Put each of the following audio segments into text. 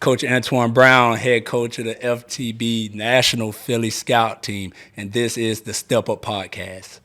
Coach Antwan Brown, head coach of the FTB National Phillies Scout Team, and this is the Step Up Podcast.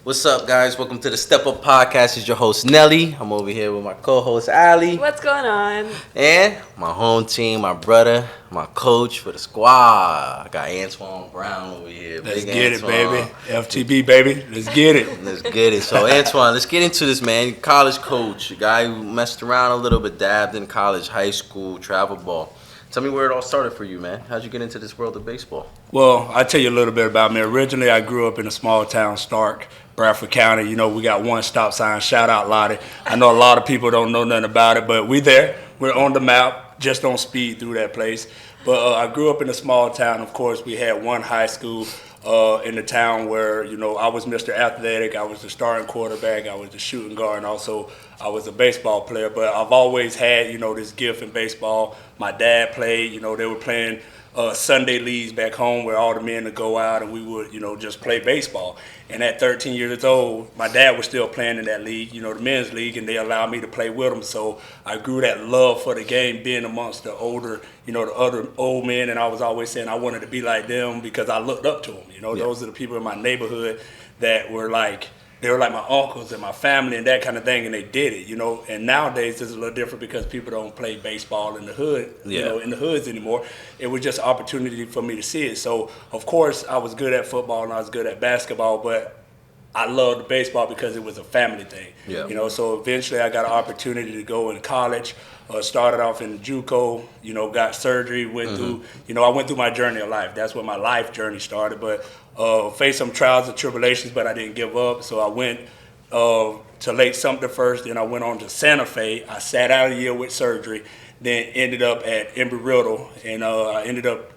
What's up, guys? Welcome to the Step Up Podcast. It's your host, Nelly. I'm over here with my co-host, Ali. What's going on? And my home team, my brother, my coach for the squad. I got Antwan Brown over here. Let's get it, baby. FTB, baby. Let's get it. Let's get it. So, Antwan, let's get into this, man. College coach, a guy who messed around a little bit, dabbed in college, high school, travel ball. Tell me where it all started for you, man. How'd you get into this world of baseball? Well, I'll tell you a little bit about me. Originally, I grew up in a small town, Stark, Bradford County. You know, we got one stop sign. Shout out, Lottie. I know a lot of people don't know nothing about it, but we there. We're on the map. Just don't speed through that place. But I grew up in a small town. Of course, we had one high school in the town where, you know, I was Mr. Athletic. I was the starting quarterback. I was the shooting guard, and also I was a baseball player. But I've always had, you know, this gift in baseball. My dad played. You know, they were playing Sunday leagues back home where all the men would go out and we would, you know, just play baseball. And at 13 years old, my dad was still playing in that league, you know, the men's league, and they allowed me to play with them. So I grew that love for the game, being amongst the older, you know, the other old men. And I was always saying I wanted to be like them because I looked up to them. You know, Those are the people in my neighborhood that were like, they were like my uncles and my family and that kind of thing, and they did it, you know. And nowadays it's a little different because people don't play baseball in the hood, you know, in the hoods anymore. It was just an opportunity for me to see it. So, of course, I was good at football and I was good at basketball, but I loved baseball because it was a family thing, you know. So eventually I got an opportunity to go in college. Started off in JUCO, you know, got surgery, went through, you know, I went through my journey of life. That's where my life journey started, but faced some trials and tribulations, but I didn't give up. So I went to Lake Sumter first, then I went on to Santa Fe. I sat out a year with surgery, then ended up at Embry-Riddle, and I ended up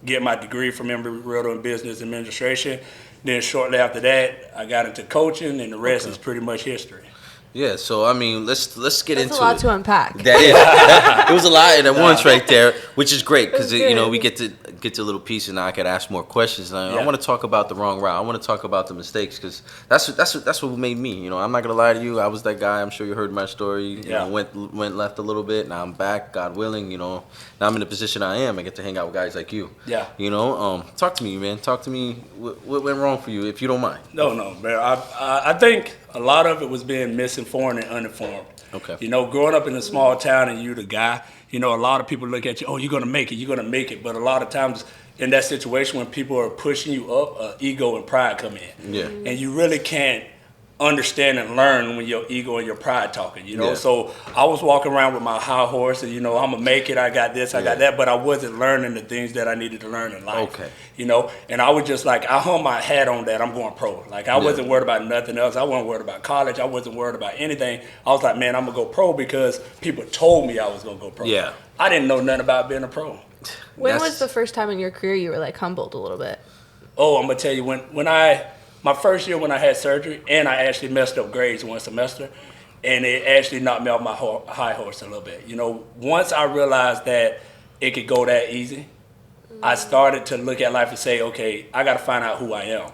getting my degree from Embry-Riddle in business administration. Then shortly after that, I got into coaching, and the rest is pretty much history. Yeah, so I mean, let's get into it. That's a lot to unpack. That is, it was a lot at once right there, which is great because you know we get to a little piece, and now I could ask more questions. And I want to talk about the wrong route. I want to talk about the mistakes because that's what made me. You know, I'm not gonna lie to you. I was that guy. I'm sure you heard my story. You know, went left a little bit. Now I'm back, God willing. You know, now I'm in the position I am. I get to hang out with guys like you. Yeah. You know, talk to me, man. Talk to me. What went wrong for you, if you don't mind? No, man. I think a lot of it was being misinformed and uninformed. Okay. You know, growing up in a small town and you the guy, you know, a lot of people look at you, oh, you're going to make it. But a lot of times in that situation when people are pushing you up, ego and pride come in. Yeah. And you really can't understand and learn when your ego and your pride talking, you know. So I was walking around with my high horse and, you know, I'm gonna make it, I got this, I got that, but I wasn't learning the things that I needed to learn in life. Okay. You know, and I was just like, I hung my hat on that, I'm going pro. Like I wasn't worried about nothing else. I wasn't worried about college. I wasn't worried about anything. I was like, man, I'm gonna go pro because people told me I was gonna go pro. Yeah. I didn't know nothing about being a pro. When was the first time in your career you were like humbled a little bit? Oh, I'm gonna tell you, my first year when I had surgery, and I actually messed up grades one semester, and it actually knocked me off my high horse a little bit. You know, once I realized that it could go that easy, I started to look at life and say, okay, I got to find out who I am.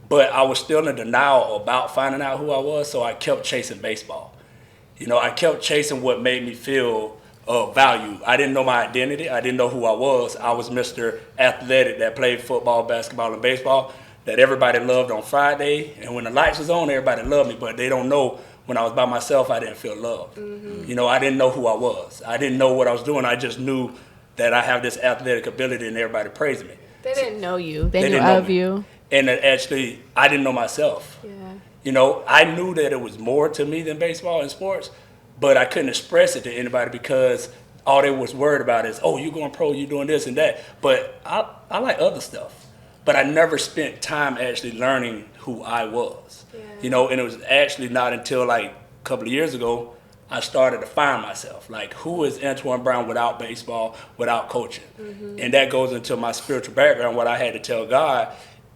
But I was still in denial about finding out who I was, so I kept chasing baseball. You know, I kept chasing what made me feel value. I didn't know my identity. I didn't know who I was. I was Mr. Athletic that played football, basketball, and baseball, that everybody loved on Friday, and when the lights was on, everybody loved me, but they don't know when I was by myself, I didn't feel loved. You know, I didn't know who I was. I didn't know what I was doing. I just knew that I have this athletic ability and everybody praised me. They didn't know you. They knew of you. And actually, I didn't know myself. Yeah. You know, I knew that it was more to me than baseball and sports, but I couldn't express it to anybody because all they was worried about is, oh, you're going pro, you're doing this and that. But I like other stuff. But I never spent time actually learning who I was. Yeah. You know, and it was actually not until like a couple of years ago I started to find myself. Like, who is Antwan Brown without baseball, without coaching? And that goes into my spiritual background, what I had to tell God.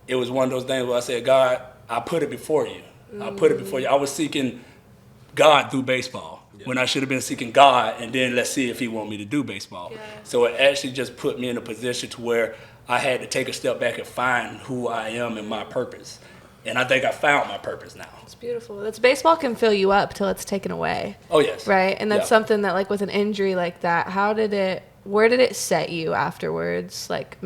It was one of those things where I said, God, I put it before you. I put it before you. I was seeking God through baseball when I should have been seeking God, and then let's see if he want me to do baseball. Yeah. So it actually just put me in a position to where I had to take a step back and find who I am and my purpose. And I think I found my purpose now. It's beautiful. That's baseball can fill you up till it's taken away. Oh, yes. Right? And that's Yeah. something that, like, with an injury like that, where did it set you afterwards, like,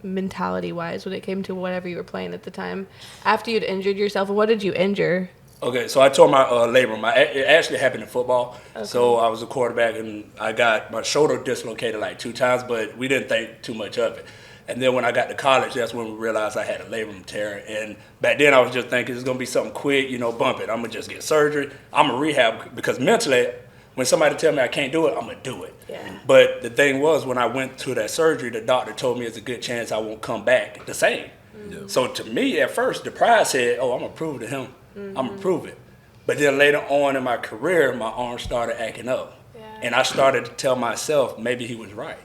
mentality-wise, when it came to whatever you were playing at the time? After you'd injured yourself, and what did you injure? Okay, so I tore my labrum. It actually happened in football. Okay. So I was a quarterback, and I got my shoulder dislocated like 2 times, but we didn't think too much of it. And then when I got to college, that's when we realized I had a labrum tear. And back then I was just thinking it's going to be something quick, bump it. I'm going to just get surgery. I'm going to rehab, because mentally, when somebody tell me I can't do it, I'm going to do it. Yeah. But the thing was, when I went to that surgery, the doctor told me it's a good chance I won't come back the same. Mm-hmm. So to me, at first, the pride said, oh, I'm going to prove it to him. Mm-hmm. I'm going to prove it. But then later on in my career, my arm started acting up. Yeah. And I started to tell myself maybe he was right.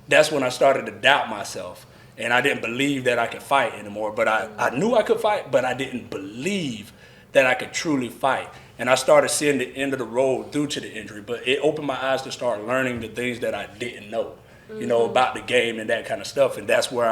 That's when I started to doubt myself, and I didn't believe that I could fight anymore. But I knew I could fight, but I didn't believe that I could truly fight. And I started seeing the end of the road due to the injury, but it opened my eyes to start learning the things that I didn't know, about the game and that kind of stuff. And that's where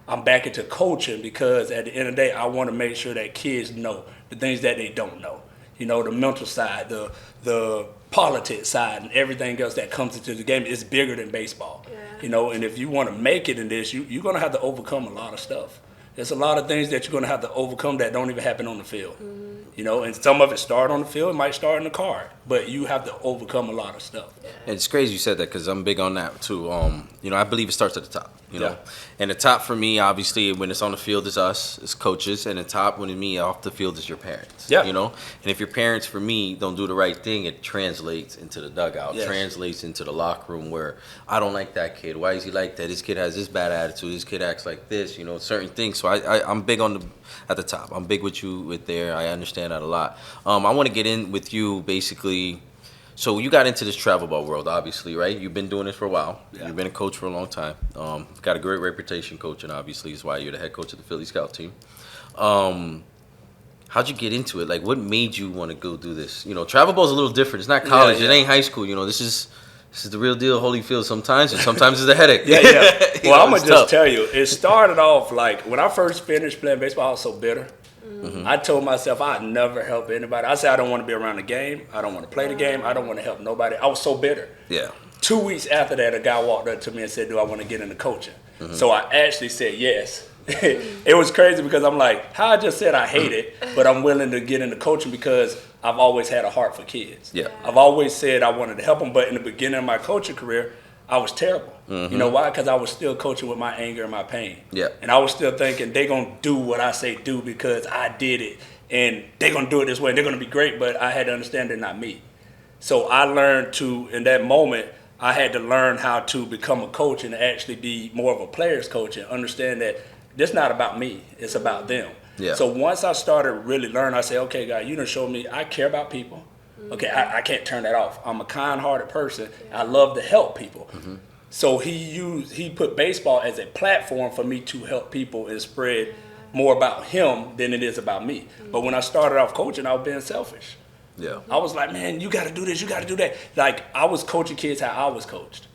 I'm back into coaching, because at the end of the day, I want to make sure that kids know the things that they don't know. The mental side, the politics side, and everything else that comes into the game is bigger than baseball. Yeah. And if you want to make it in this, you're going to have to overcome a lot of stuff. There's a lot of things that you're going to have to overcome that don't even happen on the field. Mm-hmm. And some of it start on the field, it might start in the car, but you have to overcome a lot of stuff. Yeah. And it's crazy you said that, because I'm big on that too. I believe it starts at the top. Yeah. And the top for me, obviously, when it's on the field, is us, it's coaches, and the top when me off the field is your parents. Yeah. And if your parents, for me, don't do the right thing, it translates into the dugout, yes. translates into the locker room, where I don't like that kid. Why is he like that? This kid has this bad attitude. This kid acts like this. Certain things. So I'm big on at the top. I'm big with you with there. I understand that a lot. I want to get in with you basically. So you got into this travel ball world, obviously, right? You've been doing this for a while. Yeah. You've been a coach for a long time. Got a great reputation coaching, obviously. Is why you're the head coach of the Philly Scout team. How'd you get into it? Like, what made you want to go do this? Travel ball's a little different. It's not college. Yeah. It ain't high school. This is the real deal, Holyfield sometimes, and sometimes it's a headache. Yeah. Well, I'm going to just tell you, it started off like when I first finished playing baseball, I was so bitter. Mm-hmm. I told myself I'd never help anybody. I said I don't want to be around the game. I don't want to play the game. I don't want to help nobody. I was so bitter. Yeah. 2 weeks after that, a guy walked up to me and said, do I want to get into coaching? Mm-hmm. So I actually said yes. It was crazy, because I'm like, how I just said I hate it, but I'm willing to get into coaching because I've always had a heart for kids. Yeah. I've always said I wanted to help them, but in the beginning of my coaching career, I was terrible. Mm-hmm. You know why? Because I was still coaching with my anger and my pain. Yeah. And I was still thinking they're going to do what I say do because I did it, and they're going to do it this way, and they're going to be great, but I had to understand they're not me. So I learned to, in that moment, I had to learn how to become a coach and actually be more of a player's coach and understand that this not about me, it's about them. Yeah. So once I started really learning, I said, okay, God, you done showed me I care about people. Okay, I can't turn that off. I'm a kind-hearted person. I love to help people. Mm-hmm. So he put baseball as a platform for me to help people and spread more about him than it is about me. But when I started off coaching, I was being selfish. Yeah. I was like, man, you got to do this, you got to do that. Like, I was coaching kids how I was coached.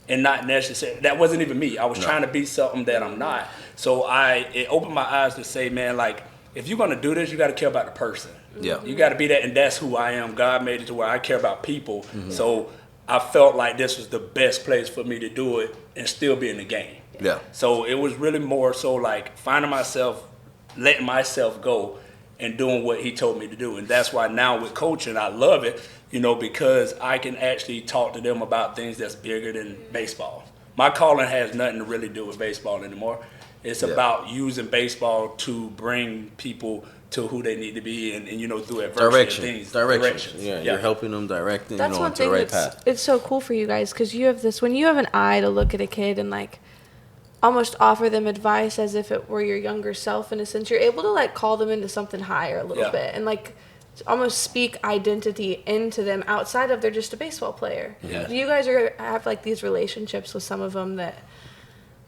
And not necessarily, that wasn't even me. I was trying to be something that I'm not. So it opened my eyes to say, man, like, if you're going to do this, you got to care about the person. Yeah. You got to be that, and that's who I am. God made it to where I care about people. Mm-hmm. So I felt like this was the best place for me to do it and still be in the game. Yeah. So it was really more so like finding myself, letting myself go, and doing what he told me to do. And that's why now with coaching, I love it, because I can actually talk to them about things that's bigger than baseball. My calling has nothing to really do with baseball anymore. It's about using baseball to bring people to who they need to be and through adversity. Direction. Yeah, you're helping them directing that's one onto thing the right path. It's so cool for you guys, because you have this, when you have an eye to look at a kid and like almost offer them advice as if it were your younger self, in a sense, you're able to like call them into something higher a little bit and like almost speak identity into them outside of they're just a baseball player. Yeah. You guys have like these relationships with some of them that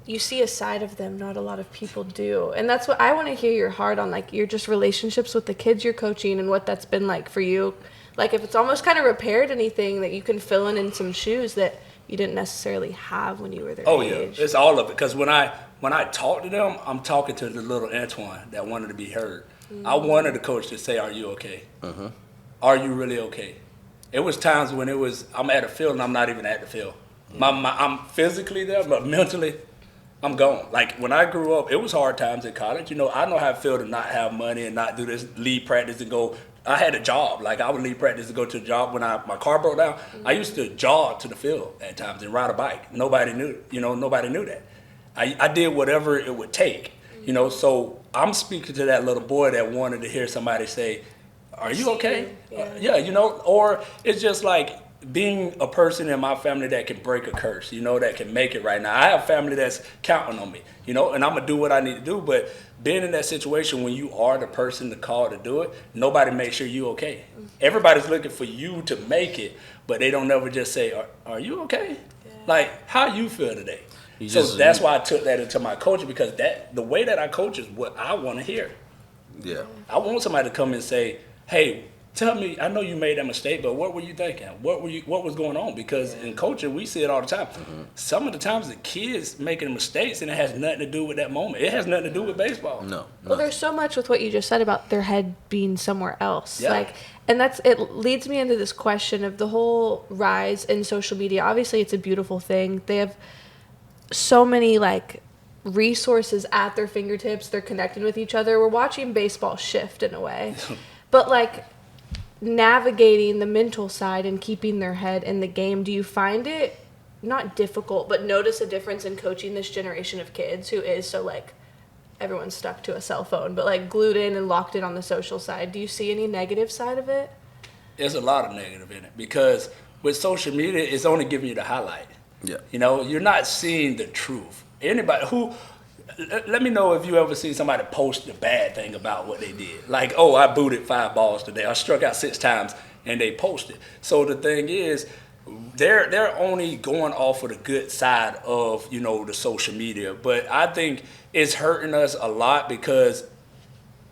you see a side of them not a lot of people do, and that's what I want to hear your heart on, like your just relationships with the kids you're coaching and what that's been like for you. like if it's almost kind of repaired anything that you can fill in some shoes that you didn't necessarily have when you were their age. Yeah, it's all of it. Because when I talk to them, I'm talking to the little Antwan that wanted to be heard. I wanted the coach to say, "Are you okay? Are you really okay?" It was times when I'm at a field and I'm not even at the field. I'm physically there, but mentally, I'm gone. Like when I grew up, it was hard times in college. You know, I know how it feel to not have money and not do this, leave practice and go. I had a job. Like I would leave practice to go to a job when my car broke down. I used to jog to the field at times and ride a bike. Nobody knew that. I did whatever it would take. You know, so I'm speaking to that little boy that wanted to hear somebody say, "Are you okay?" Yeah, you know, or it's just like being a person in my family that can break a curse, you know, that can make it right now. I have family that's counting on me, you know, and I'm going to do what I need to do. But being in that situation when you are the person to call to do it, nobody makes sure you okay. Everybody's looking for you to make it, but they don't never just say, are you okay? Yeah. Like, how you feel today? That's why I took that into my coaching, because the way that I coach is what I want to hear. Yeah. I want somebody to come and say, "Hey, tell me, I know you made that mistake, but what were you thinking? What was going on?" Because in coaching, we see it all the time. Some of the times the kids making mistakes and it has nothing to do with that moment. It has nothing to do with baseball. No. Well, there's so much with what you just said about their head being somewhere else. Yeah. Like, and it leads me into this question of the whole rise in social media. Obviously, it's a beautiful thing. They have so many like resources at their fingertips. They're connected with each other. We're watching baseball shift in a way. But like navigating the mental side and keeping their head in the game, do you find it not difficult, but notice a difference in coaching this generation of kids who is so like everyone's stuck to a cell phone, but like glued in and locked in on the social side? Do you see any negative side of it? There's a lot of negative in it, because with social media, it's only giving you the highlight. Yeah. You know, you're not seeing the truth. Anybody let me know if you ever see somebody post the bad thing about what they did. Like, "Oh, I booted 5 balls today. I struck out 6 times," and they post it. So the thing is, they're only going off of the good side of, you know, the social media. But I think it's hurting us a lot because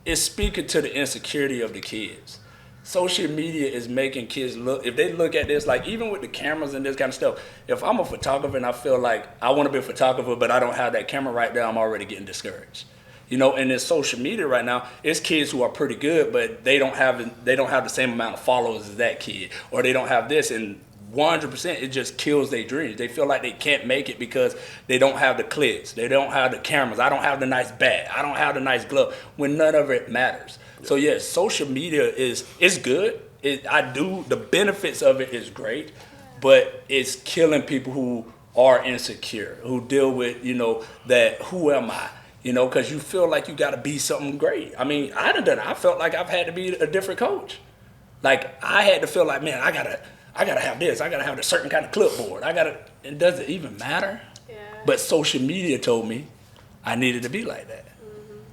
it's speaking to the insecurity of the kids. Social media is making kids look, if they look at this, like even with the cameras and this kind of stuff, if I'm a photographer and I feel like I want to be a photographer, but I don't have that camera right there, I'm already getting discouraged. You know, and in social media right now, it's kids who are pretty good, but they don't have the same amount of followers as that kid, or they don't have this, and 100% it just kills their dreams. They feel like they can't make it because they don't have the clicks, they don't have the cameras, I don't have the nice bat, I don't have the nice glove, when none of it matters. So yes, social media is good. The benefits of it is great, but it's killing people who are insecure, who deal with, you know, that who am I? You know, because you feel like you got to be something great. I mean, I felt like I've had to be a different coach. Like I had to feel like, man, I gotta have this. I gotta have a certain kind of clipboard. It doesn't even matter. Yeah. But social media told me I needed to be like that.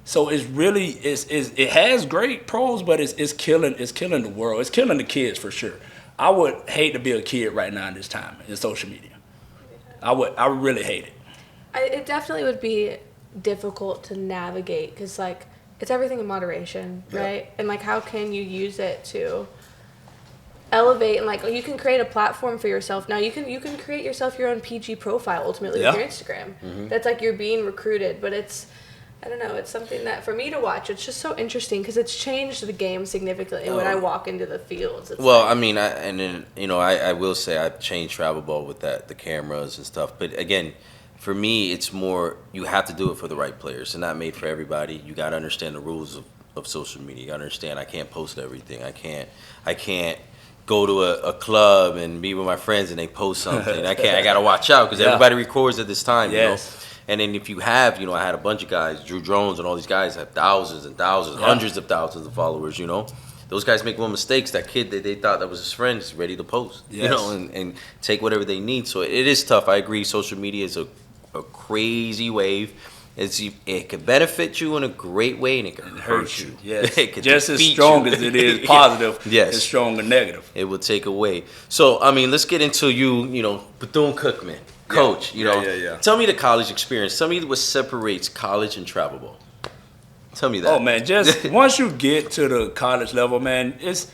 So it's really it has great pros, but it's killing the world. It's killing the kids for sure. I would hate to be a kid right now in this time in social media. I would really hate it. It definitely would be difficult to navigate because like it's everything in moderation, right? Yep. And like how can you use it to elevate, and like you can create a platform for yourself. Now you can create yourself your own PG profile ultimately with your Instagram. Mm-hmm. That's like you're being recruited, but I don't know, it's something that for me to watch, it's just so interesting because it's changed the game significantly when I walk into the fields. Well, like, I mean, I will say I've changed travel ball with the cameras and stuff. But again, for me, it's more you have to do it for the right players. They're not made for everybody. You got to understand the rules of social media. You got to understand I can't post everything. I can't go to a club and be with my friends and they post something. I got to watch out because everybody records at this time, you know. And then if you have, you know, I had a bunch of guys, Drew Jones and all these guys have thousands and thousands, hundreds of thousands of followers, you know. Those guys make little mistakes. That kid that they thought that was his friend is ready to post, you know, and take whatever they need. So it is tough. I agree. Social media is a crazy wave. It can benefit you in a great way and it can hurt you. Yes. Just as strong as it is positive, it's strong and negative. It will take away. So, I mean, let's get into you know, Bethune-Cookman. Coach, you know, tell me the college experience. Tell me what separates college and travel ball. Tell me that. Oh, man, just once you get to the college level, man, it's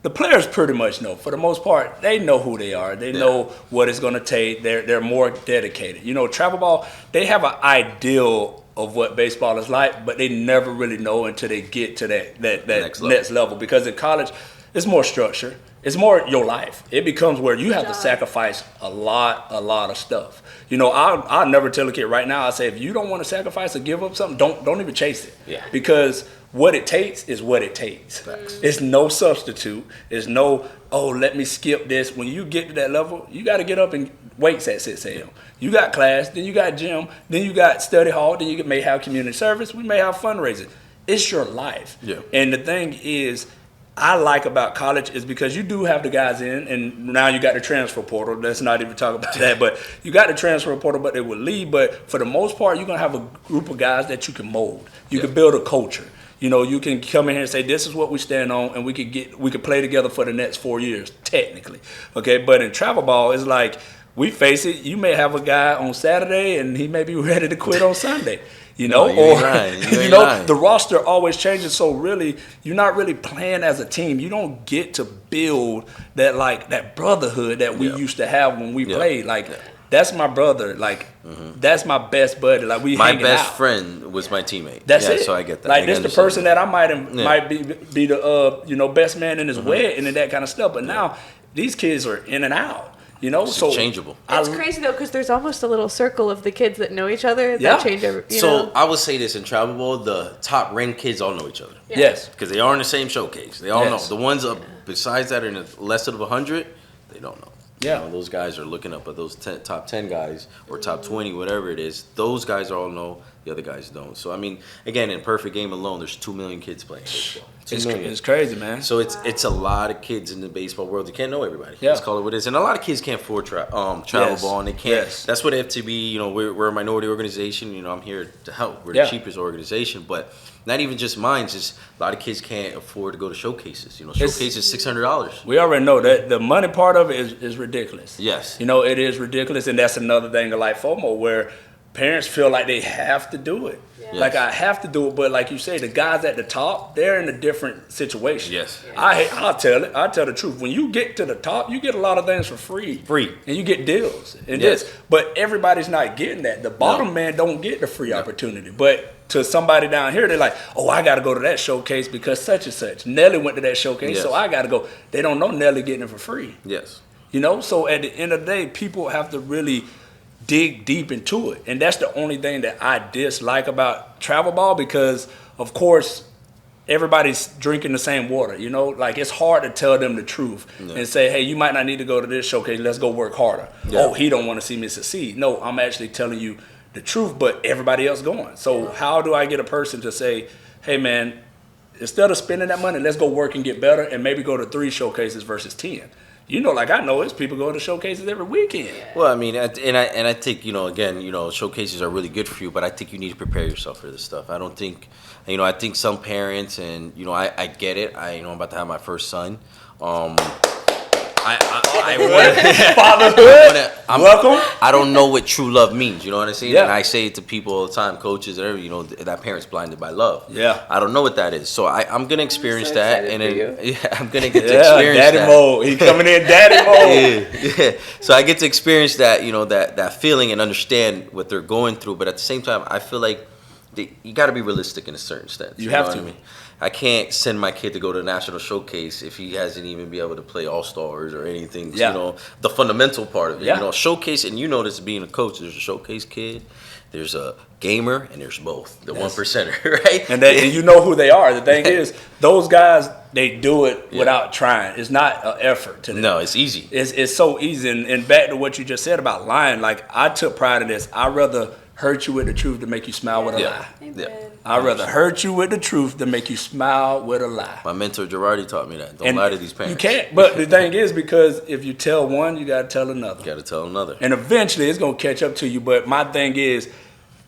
The players pretty much know. For the most part, they know who they are. They know what it's going to take. They're more dedicated. You know, travel ball, they have an ideal of what baseball is like, but they never really know until they get to that next level. Because in college, it's more structure. It's more your life. It becomes where you have to sacrifice a lot of stuff. You know, I'll never tell a kid right now, I say, if you don't want to sacrifice or give up something, don't even chase it. Yeah. Because what it takes is what it takes. It's no substitute. It's no, let me skip this. When you get to that level, you got to get up and weights at 6 a.m. You got class, then you got gym, then you got study hall, then you may have community service, we may have fundraising. It's your life. Yeah. And the thing is, I like about college is because you do have the guys in, and now you got the transfer portal. Let's not even talk about that. But you got the transfer portal, but they will leave. But for the most part, you're going to have a group of guys that you can mold. You can build a culture. You know, you can come in here and say, this is what we stand on, and we could play together for the next 4 years, technically. Okay, but in travel ball, it's like, we face it, you may have a guy on Saturday, and he may be ready to quit on Sunday. You know, the roster always changes. So really, you're not really playing as a team. You don't get to build that brotherhood that we used to have when we played. That's my brother. That's my best buddy. My best friend was my teammate. That's it. So I get that. This the person that I might be the best man in his wedding and that kind of stuff. But now these kids are in and out. You know, so changeable. It's crazy though, because there's almost a little circle of the kids that know each other that change every. So I would say this in travel ball, the top ranked kids all know each other. Yeah. Yes, because they are in the same showcase. They all know. The ones besides that are in the less than 100, they don't know. Yeah, you know, those guys are looking up at those top 10 guys or top 20, whatever it is. Those guys all know. The other guys don't. So I mean, again, in perfect game alone, there's 2 million kids playing baseball. It's crazy, man. So it's a lot of kids in the baseball world. You can't know everybody. Yeah. Let's call it what it is. And a lot of kids can't afford travel ball, and they can't. Yes. That's what FTB. You know, we're a minority organization. You know, I'm here to help. We're the cheapest organization, but not even just mine. Just a lot of kids can't afford to go to showcases. You know, showcases $600. We already know that the money part of it is ridiculous. Yes. You know, it is ridiculous, and that's another thing of like FOMO where parents feel like they have to do it. Yeah. Yes. Like, I have to do it, but like you say, the guys at the top, they're in a different situation. Yes. I'll tell the truth. When you get to the top, you get a lot of things for free. And you get deals. And but everybody's not getting that. The bottom man don't get the free opportunity. But to somebody down here, they're like, oh, I got to go to that showcase because such and such. Nelly went to that showcase, so I got to go. They don't know Nelly getting it for free. Yes. You know, so at the end of the day, people have to really dig deep into it. And that's the only thing that I dislike about travel ball because, of course, everybody's drinking the same water. You know, like it's hard to tell them the truth and say, hey, you might not need to go to this showcase. Let's go work harder. Yeah. Oh, he don't want to see me succeed. No, I'm actually telling you the truth, but everybody else going. So how do I get a person to say, hey, man, instead of spending that money, let's go work and get better and maybe go to 3 showcases versus 10. You know, like I know it's people going to showcases every weekend. Well, I mean, I think, you know, again, you know, showcases are really good for you, but I think you need to prepare yourself for this stuff. I don't think, you know, I think some parents, and, you know, I get it. I'm about to have my first son. Welcome. I don't know what true love means. You know what I'm saying? Yeah. And I say it to people all the time, coaches and everything. You know, that parents blinded by love. Yeah. I don't know what that is, so I'm gonna experience that, and then I'm gonna get to experience daddy that. Mode. He coming in daddy mode. Yeah. So I get to experience that. You know, that feeling and understand what they're going through. But at the same time, I feel like you got to be realistic in a certain sense. You have know to. What I mean? I can't send my kid to go to a national showcase if he hasn't even been able to play all-stars or anything. Yeah. You know, the fundamental part of it. Yeah. You know, showcase, and you know this being a coach, there's a showcase kid, there's a gamer, and there's both. The 1%er, right? And you know who they are. The thing is, those guys, they do it without trying. It's not an effort to them. No, it's easy. It's so easy. And back to what you just said about lying, like I took pride in this. I'd rather hurt you with the truth than make you smile with a lie. Amen. I'd rather hurt you with the truth than make you smile with a lie. My mentor Girardi taught me that. Don't lie to these parents. You can't. But the thing is, because if you tell one, you got to tell another. You got to tell another. And eventually, it's going to catch up to you. But my thing is,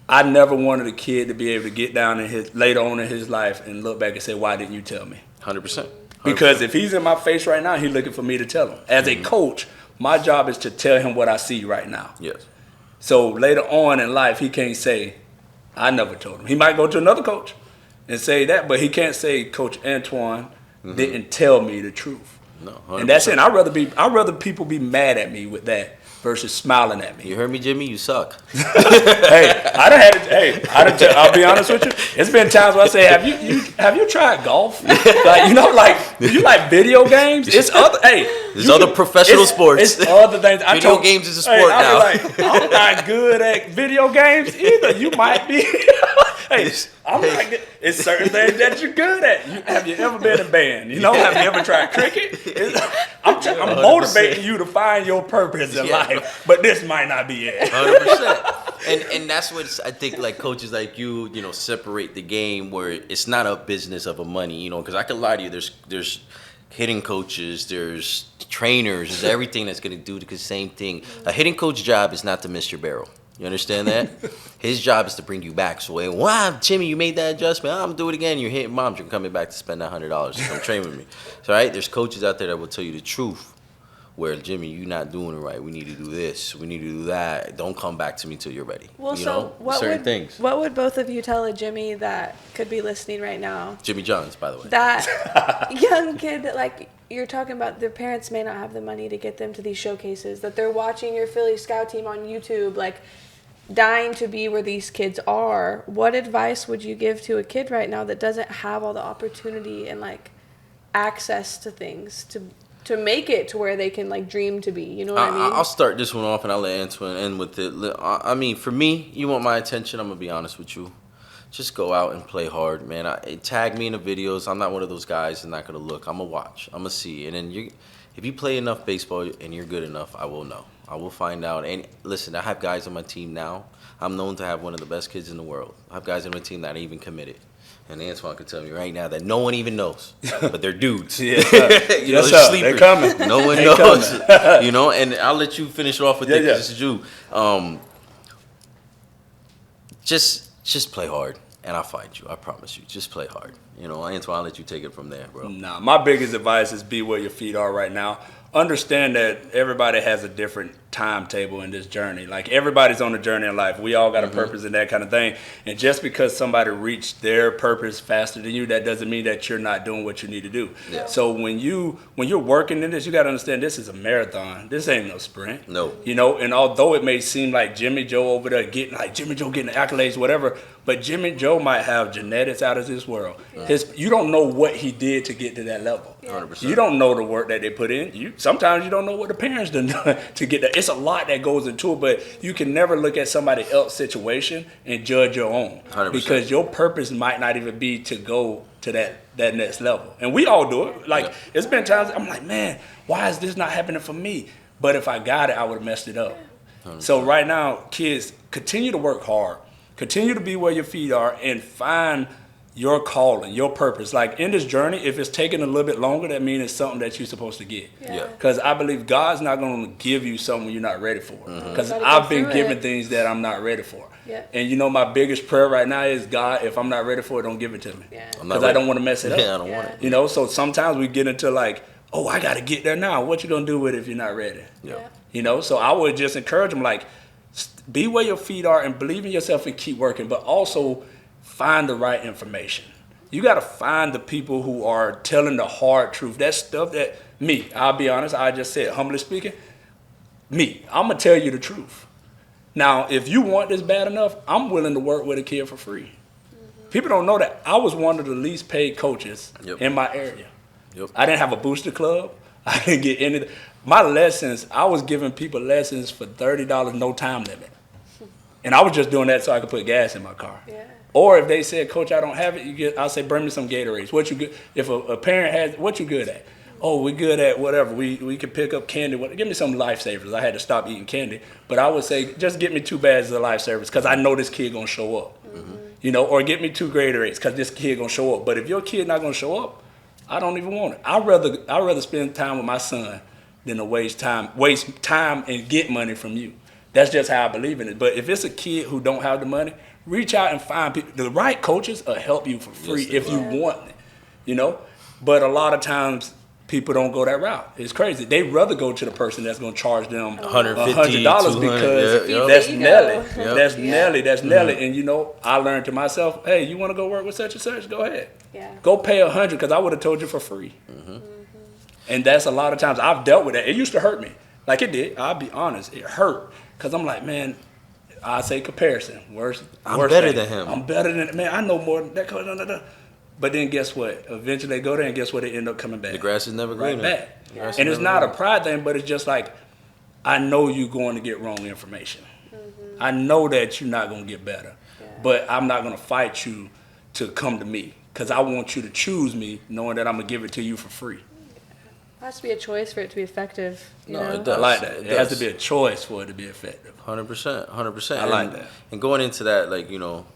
I never wanted a kid to be able to get down later on in his life and look back and say, why didn't you tell me? 100%. Because if he's in my face right now, he's looking for me to tell him. As a coach, my job is to tell him what I see right now. Yes. So later on in life, he can't say, I never told him. He might go to another coach and say that, but he can't say, Coach Antwan didn't tell me the truth. No, 100%. And that's it. I'd rather people be mad at me with that versus smiling at me. You heard me, Jimmy? You suck. Hey, I'll be honest with you. It's been times where I say, have you tried golf? You like video games? It's other There's other professional sports. It's other things. Video games is a sport now. I'm not good at video games either. You might be. I'm like, it's certain things that you're good at. Have you ever been in a band? Have you ever tried cricket? I'm motivating you to find your purpose in life, but this might not be it. 100%. And that's what I think, like coaches like you, separate the game where it's not a business of a money, because I can lie to you. There's hitting coaches, there's trainers, there's everything that's going to do the same thing. A hitting coach job is not to miss your barrel. You understand that? His job is to bring you back. So, wow, Jimmy, you made that adjustment. I'm going to do it again. You're hitting moms. You're coming back to spend that $100 to come train with me. So, right? There's coaches out there that will tell you the truth. Where, Jimmy, you're not doing it right. We need to do this. We need to do that. Don't come back to me till you're ready. Well, things. What would both of you tell a Jimmy that could be listening right now? Jimmy Johns, by the way. That young kid that, like, you're talking about, their parents may not have the money to get them to these showcases, that they're watching your Philly scout team on YouTube, like, dying to be where these kids are. What advice would you give to a kid right now that doesn't have all the opportunity and, like, access to things to make it to where they can, like, dream to be? You know what I mean? I'll start this one off and I'll let Antwan end with it. I mean, for me, you want my attention, I'm going to be honest with you. Just go out and play hard, man. Tag me in the videos. I'm not one of those guys that's not going to look. I'm going to watch. I'm going to see. And then if you play enough baseball and you're good enough, I will know. I will find out. And listen, I have guys on my team now. I'm known to have one of the best kids in the world. I have guys on my team that are even committed. And Antwan can tell me right now that no one even knows, but they're dudes. Yeah, they're sleepers. They're coming. No one knows. And I'll let you finish off with it because this is you. Just play hard, and I'll find you. I promise you. Just play hard. Antwan, I'll let you take it from there, bro. Nah, my biggest advice is be where your feet are right now. Understand that everybody has a different timetable in this journey. Like, everybody's on a journey in life. We all got a purpose and that kind of thing. And just because somebody reached their purpose faster than you, that doesn't mean that you're not doing what you need to do. Yeah. So when you're working in this, you got to understand this is a marathon. This ain't no sprint. No. And although it may seem like Jimmy Joe over there getting the accolades, whatever, but Jimmy Joe might have genetics out of this world. You don't know what he did to get to that level. 100%. You don't know the work that they put in. Sometimes you don't know what the parents done to get there. It's a lot that goes into it, but you can never look at somebody else's situation and judge your own. 100%. Because your purpose might not even be to go to that next level. And we all do it. Like, it's been times I'm like, man, why is this not happening for me? But if I got it, I would have messed it up. 100%. So right now, kids, continue to work hard. Continue to be where your feet are and find your calling, your purpose. Like, in this journey, if it's taking a little bit longer, that means it's something that you're supposed to get. Yeah. Because I believe God's not going to give you something you're not ready for. Because Mm-hmm. I've been given things that I'm not ready for. Yeah. And my biggest prayer right now is, God, if I'm not ready for it, don't give it to me. Because I don't want to mess it up. Yeah, I don't want it. So sometimes we get into like, oh, I got to get there now. What you going to do with it if you're not ready? Yeah. So I would just encourage them, like, be where your feet are and believe in yourself and keep working, but also find the right information. You got to find the people who are telling the hard truth. That stuff that I'll be honest, I just said, humbly speaking, I'm going to tell you the truth. Now, if you want this bad enough, I'm willing to work with a kid for free. People don't know that I was one of the least paid coaches in my area. I didn't have a booster club. I didn't get any. My lessons, I was giving people lessons for $30, no time limit. And I was just doing that so I could put gas in my car. Yeah. Or if they said, Coach, I don't have it, I'll say, bring me some Gatorades. What you good? If a parent has, what you good at? Oh, we're good at whatever. We can pick up candy. Give me some Lifesavers. I had to stop eating candy. But I would say, just get me 2 bags of Lifesavers because I know this kid going to show up. Or get me 2 Gatorades because this kid going to show up. But if your kid not going to show up, I don't even want it. I'd rather spend time with my son than to waste time and get money from you. That's just how I believe in it. But if it's a kid who don't have the money, reach out and find people. The right coaches will help you for free if you want it, But a lot of times people don't go that route. It's crazy. They'd rather go to the person that's going to charge them $100 because that's Nelly. That's Nelly. That's Nelly. And, I learned to myself, hey, you want to go work with such and such? Go ahead. Yeah. Go pay $100 because I would have told you for free. And that's a lot of times I've dealt with that. It used to hurt me. Like it did. I'll be honest. It hurt. Because I'm like, man, I say comparison. I'm better than him. I'm better than, man, I know more than that. But then guess what? Eventually they go there and guess what? They end up coming back. The grass is never greener. Right back. And it's not a pride thing, but it's just like, I know you're going to get wrong information. I know that you're not going to get better. Yeah. But I'm not going to fight you to come to me. Because I want you to choose me knowing that I'm going to give it to you for free. It has to be a choice for it to be effective. You know? It does. I like that. It has to be a choice for it to be effective. 100%. I like that. And going into that, like, you know,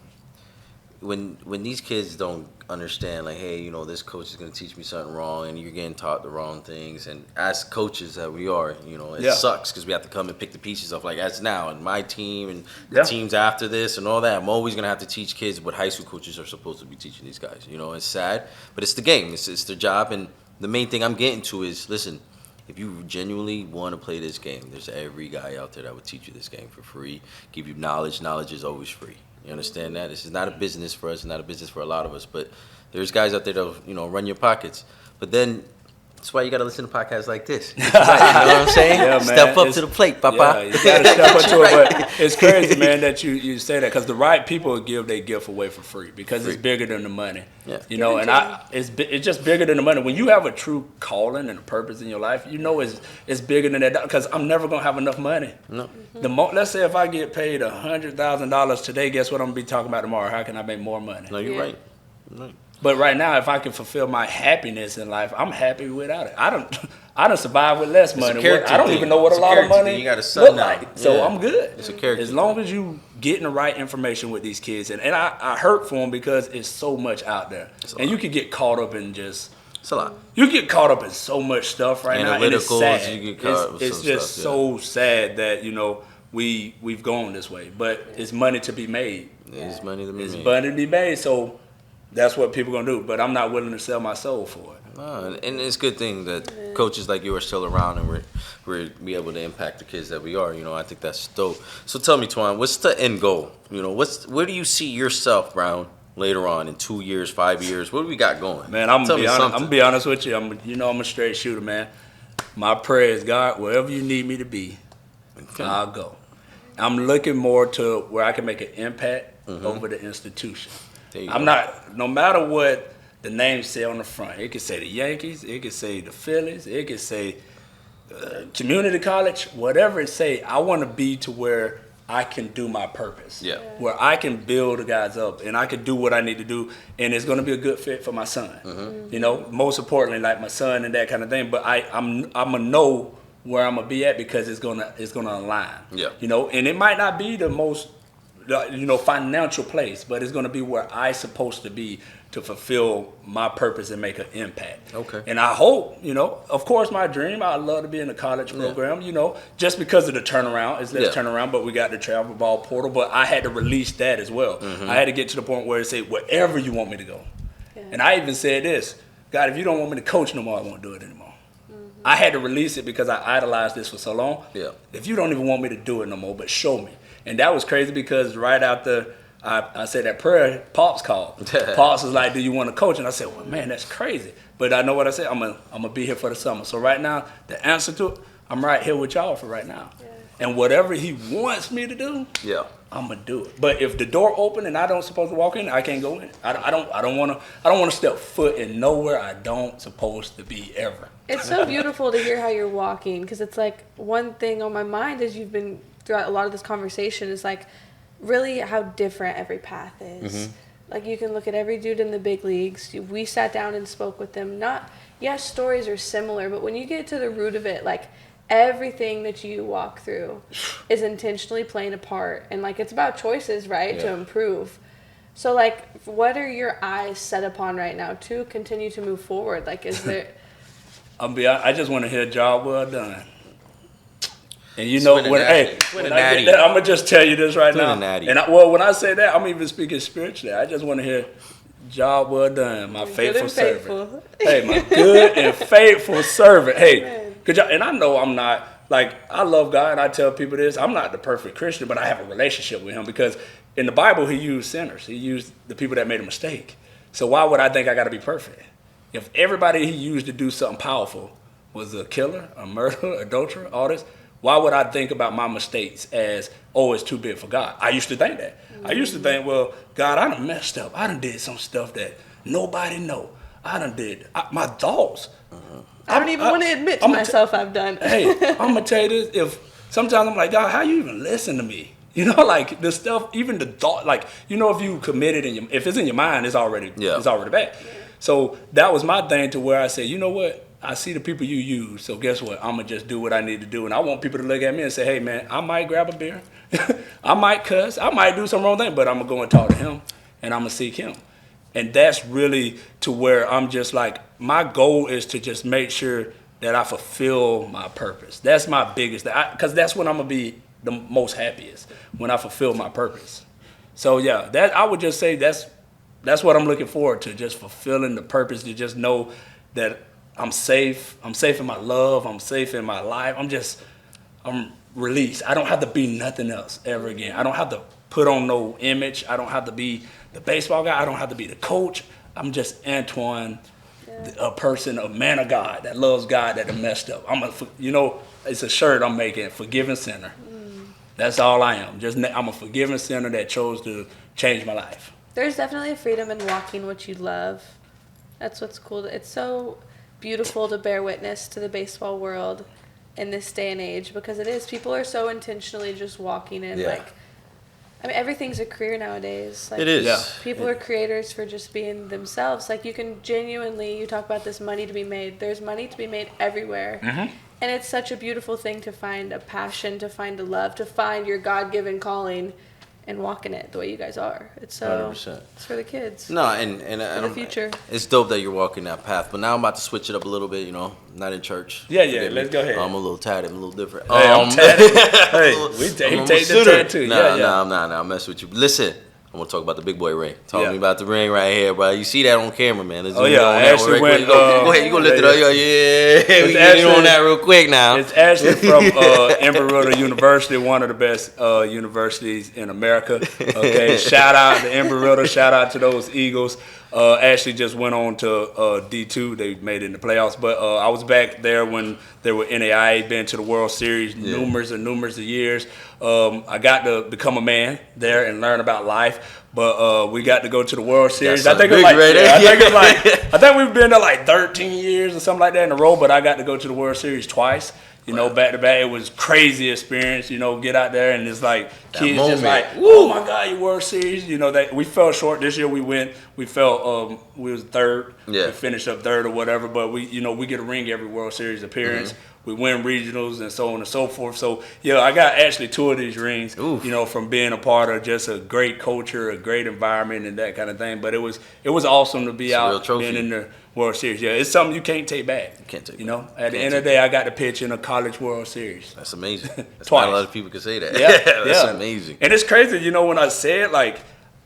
when these kids don't understand, like, hey, you know, this coach is going to teach me something wrong, and you're getting taught the wrong things, and as coaches that we are, you know, it sucks because we have to come and pick the pieces of, like, as now, and my team and the teams after this and all that, I'm always going to have to teach kids what high school coaches are supposed to be teaching these guys. You know, it's sad, but it's the game. It's their job, and the main thing I'm getting to is, listen, if you genuinely want to play this game, there's every guy out there that would teach you this game for free, give you knowledge. Knowledge is always free. You understand that? This is not a business for us, not a business for a lot of us, but there's guys out there that, you know, run your pockets. But then that's why you got to listen to podcasts like this. You know what I'm saying? Yeah, man. Step up to the plate, papa. Yeah, you got to step up to it. But it's crazy, man, that you say that, because the right people give their gift away for free because it's bigger than the money. Yeah. You know, and it's just bigger than the money. When you have a true calling and a purpose in your life, you know it's bigger than that, because I'm never going to have enough money. No. Let's say if I get paid $100,000 today, guess what I'm going to be talking about tomorrow? How can I make more money? No, you're right. Right. But right now, if I can fulfill my happiness in life, I'm happy without it. I don't survive with less money. I don't even know what a lot of money you got a son now. Like. So I'm good. It's a character. As long as you getting the right information with these kids, and I hurt for them because it's so much out there, and you can get caught up in just. It's a lot. You get caught up in so much stuff right now, and it's sad. You get caught up with it's just stuff, so sad that, you know, we've gone this way, but it's money to be made. It's money to be made. It's money to be made. So. That's what people are going to do, but I'm not willing to sell my soul for it. No, and it's a good thing that coaches like you are still around, and we're able to impact the kids that we are. You know, I think that's dope. So tell me, Twan, what's the end goal? You know, where do you see yourself, Brown, later on in 2 years, 5 years? What do we got going? Man, I'm gonna be honest with you. I'm a straight shooter, man. My prayer is, God, wherever you need me to be, I'll go. I'm looking more to where I can make an impact over the institution. I'm not, no matter what the names say on the front, it could say the Yankees, it could say the Phillies, it could say community college, whatever it say, I want to be to where I can do my purpose. Yeah. Where I can build the guys up and I can do what I need to do, and it's going to be a good fit for my son. You know, most importantly, like my son and that kind of thing, but I'm going to know where I'm going to be at because it's going to align. Yeah. You know, and it might not be the most financial place, but it's going to be where I supposed to be to fulfill my purpose and make an impact. Okay. And I hope, of course, my dream, I'd love to be in the college program, just because of the turnaround. It's less turnaround, but we got the travel ball portal, but I had to release that as well. I had to get to the point where it said, wherever you want me to go. Yeah. And I even said this, God, if you don't want me to coach no more, I won't do it anymore. I had to release it because I idolized this for so long. Yeah. If you don't even want me to do it no more, but show me. And that was crazy because right after I said that prayer, Pops called. Pops was like, do you want to coach? And I said, well, man, that's crazy. But I know what I said. I'm gonna be here for the summer. So right now, the answer to it, I'm right here with y'all for right now. Yeah. And whatever he wants me to do, I'm gonna do it. But if the door open and I don't supposed to walk in, I can't go in. I don't want to step foot in nowhere I don't supposed to be ever. It's so beautiful to hear how you're walking, because it's like one thing on my mind as you've been throughout a lot of this conversation is like really how different every path is. Mm-hmm. Like you can look at every dude in the big leagues. We sat down and spoke with them. Stories are similar, but when you get to the root of it, like everything that you walk through is intentionally playing a part, and like it's about choices, right, to improve. So like, what are your eyes set upon right now to continue to move forward? Like, is there? I just want to hear a job well done. And when I get that, I'm gonna just tell you this right now. And when I say that, I'm even speaking spiritually. I just want to hear, job well done, my faithful servant. Hey, my good and faithful servant. Hey, good job. And I know I'm not, like, I love God, and I tell people this. I'm not the perfect Christian, but I have a relationship with him because in the Bible, he used sinners. He used the people that made a mistake. So why would I think I got to be perfect? If everybody he used to do something powerful, was a killer, a murderer, adulterer, all this, why would I think about my mistakes as, oh, it's too big for God? I used to think that. I used to think, well, God, I done messed up. I done did some stuff that nobody know. I done did my thoughts. I don't even want to admit to myself I've done. Hey, I'm gonna tell you this. If sometimes I'm like, God, how you even listen to me? You know, like the stuff, even the thought, like, you know, if you committed if it's in your mind, it's already bad. Yeah. So that was my thing to where I said, you know what? I see the people you use, so guess what? I'm gonna just do what I need to do, and I want people to look at me and say, hey man, I might grab a beer, I might cuss, I might do some wrong thing, but I'm gonna go and talk to him, and I'm gonna seek him. And that's really to where I'm just like, my goal is to just make sure that I fulfill my purpose. That's my biggest thing, because that's when I'm gonna be the most happiest, when I fulfill my purpose. So yeah, that I would just say that's what I'm looking forward to, just fulfilling the purpose, to just know that I'm safe in my love, I'm safe in my life, I'm released. I don't have to be nothing else ever again. I don't have to put on no image. I don't have to be the baseball guy. I don't have to be the coach. I'm just Antwan, a person, a man of God that loves God, that messed up. It's a shirt I'm making, forgiving sinner. That's all I am. I'm a forgiving sinner that chose to change my life. There's definitely a freedom in walking what you love. That's what's cool. It's so beautiful to bear witness to the baseball world in this day and age, because it is. People are so intentionally just walking in, everything's a career nowadays. Like, it is. Yeah. People are creators for just being themselves. Like, you can genuinely, you talk about this money to be made. There's money to be made everywhere. Mm-hmm. And it's such a beautiful thing to find a passion, to find a love, to find your God-given calling and walk in it the way you guys are. It's so 100%. It's for the kids. No, and for the future. It's dope that you're walking that path. But now I'm about to switch it up a little bit. Not in church. Yeah. Let's go ahead. I'm a little tatted. I'm a little different. Hey, I'm tatted. He take the tattoo. Nah, I'm messing with you. Listen, I want to talk about the big boy ring. Talk to me about the ring right here, bro. You see that on camera, man. Let's I actually went. Go ahead, you gonna lift it up? Yeah. We get on that real quick now. It's actually from Embry-Riddle University, one of the best universities in America. Okay, shout out to Embry-Riddle. Shout out to those Eagles. Actually just went on to D2. They made it in the playoffs. But I was back there when they were NAIA, been to the World Series numerous of years. I got to become a man there and learn about life. But we got to go to the World Series. I think we've been there like 13 years or something like that in a row. But I got to go to the World Series twice. Back to back. It was crazy experience. Get out there and it's like kids just like, oh my God, you World Series. We fell short this year. We fell. We was third. Yeah. We finished up third or whatever. But we get a ring every World Series appearance. Mm-hmm. We win regionals and so on and so forth. So I got actually 2 of these rings. Oof. From being a part of just a great culture, a great environment, and that kind of thing. But it was awesome to be out being in the World Series. Yeah, it's something you can't take back. You can't take back. At the end of the day, I got to pitch in a college World Series. That's amazing. That's Twice. Not a lot of people can say that. Yeah, that's amazing. And it's crazy, when I said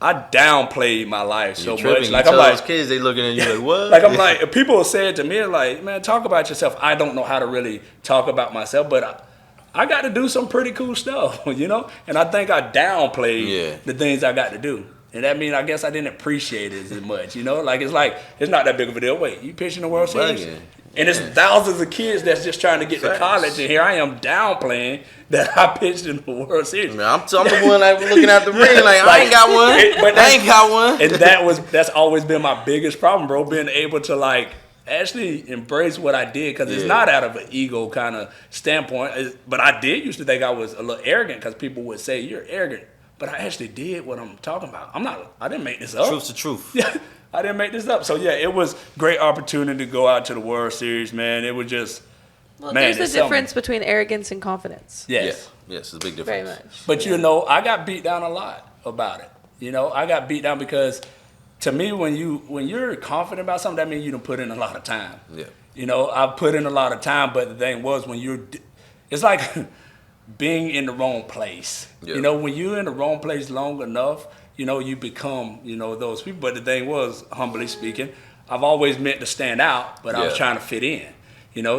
I downplayed my life so much. Like I'm like, those kids, they looking at you like, what? Like I'm like, people said to me like, man, talk about yourself. I don't know how to really talk about myself, but I got to do some pretty cool stuff, And I think I downplayed the things I got to do. And that means I guess I didn't appreciate it as much, it's not that big of a deal. Wait, you pitching the World Series? And it's thousands of kids that's just trying to get to college, and here I am downplaying that I pitched in the World Series. Man, I'm the one looking at the ring I ain't got one. I ain't got one. And that's always been my biggest problem, bro, being able to actually embrace what I did, because it's not out of an ego kind of standpoint. But I did used to think I was a little arrogant, because people would say, you're arrogant. But I actually did what I'm talking about. I didn't make this up. Truth's the truth. Yeah. I didn't make this up. So, it was great opportunity to go out to the World Series, man. It was just, there's a difference between arrogance and confidence. Yes. Yes, it's a big difference. Very much. But, I got beat down a lot about it. I got beat down because, to me, when you're confident about something, that means you done put in a lot of time. Yeah. I put in a lot of time, but the thing was, it's like being in the wrong place. Yeah. When you're in the wrong place long enough, you become, those people. But the thing was, humbly speaking, I've always meant to stand out, but I was trying to fit in.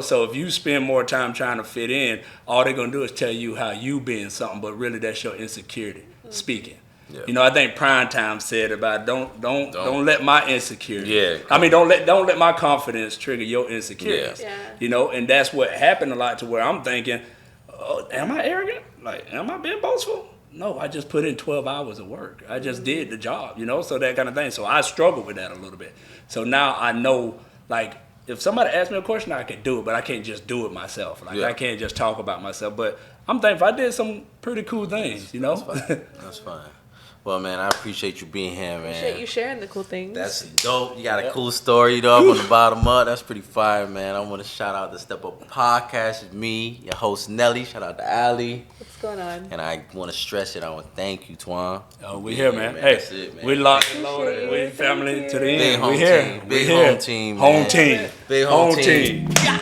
So if you spend more time trying to fit in, all they're going to do is tell you how you being something, but really that's your insecurity speaking. Yeah. You know, I think Prime Time said about don't let my insecurity. Yeah. I mean, don't let my confidence trigger your insecurities. Yeah. You know, and that's what happened a lot to where I'm thinking, oh, am I arrogant? Like, am I being boastful? No, I just put in 12 hours of work. I just did the job, you know, so that kind of thing. So I struggle with that a little bit. So now I know, like, if somebody asks me a question, I can do it, but I can't just do it myself. Like, I can't just talk about myself. But I'm thankful I did some pretty cool things, you know? That's fine. Well, man, I appreciate you being here, man. Appreciate you sharing the cool things. That's dope. You got a cool story, you know, up on the bottom up. That's pretty fire, man. I want to shout out the Step Up Podcast. It's me, your host, Nelly. Shout out to Ali. What's going on? And I want to stress it. I want to thank you, Twan. Oh, we here, man. Man, Hey, that's it, man. we locked and Appreciate loaded. you. We family to the Big end. home We here. team. We Big here. home team, Home man. team. Big home team. team.